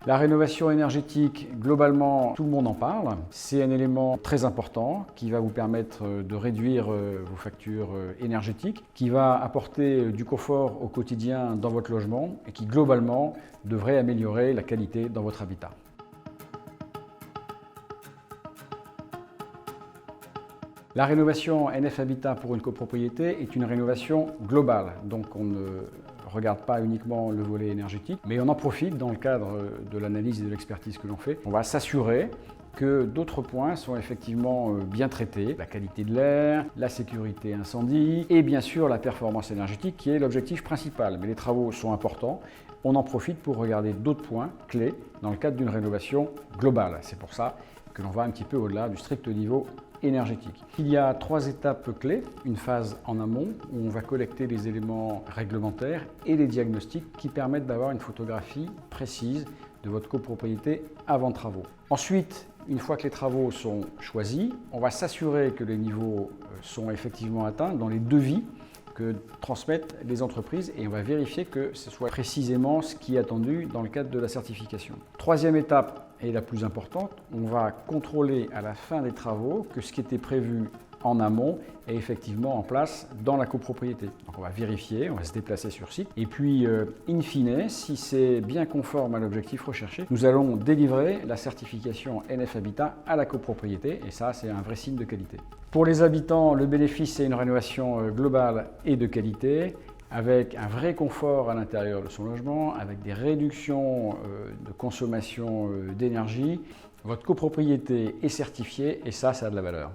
La rénovation énergétique, globalement, tout le monde en parle. C'est un élément très important qui va vous permettre de réduire vos factures énergétiques, qui va apporter du confort au quotidien dans votre logement et qui, globalement, devrait améliorer la qualité dans votre habitat. La rénovation NF Habitat pour une copropriété est une rénovation globale, donc on ne regarde pas uniquement le volet énergétique, mais on en profite dans le cadre de l'analyse et de l'expertise que l'on fait. On va s'assurer que d'autres points sont effectivement bien traités, la qualité de l'air, la sécurité incendie et bien sûr la performance énergétique qui est l'objectif principal. Mais les travaux sont importants, on en profite pour regarder d'autres points clés dans le cadre d'une rénovation globale. C'est pour ça que l'on va un petit peu au-delà du strict niveau énergétique. Il y a 3 étapes clés, une phase en amont où on va collecter les éléments réglementaires et les diagnostics qui permettent d'avoir une photographie précise de votre copropriété avant travaux. Ensuite, une fois que les travaux sont choisis, on va s'assurer que les niveaux sont effectivement atteints dans les devis que transmettent les entreprises et on va vérifier que ce soit précisément ce qui est attendu dans le cadre de la certification. Troisième étape et la plus importante, on va contrôler à la fin des travaux que ce qui était prévu en amont est effectivement en place dans la copropriété. Donc on va vérifier, on va se déplacer sur site et puis in fine, si c'est bien conforme à l'objectif recherché, nous allons délivrer la certification NF Habitat à la copropriété et ça c'est un vrai signe de qualité. Pour les habitants, le bénéfice c'est une rénovation globale et de qualité avec un vrai confort à l'intérieur de son logement, avec des réductions de consommation d'énergie. Votre copropriété est certifiée et ça a de la valeur.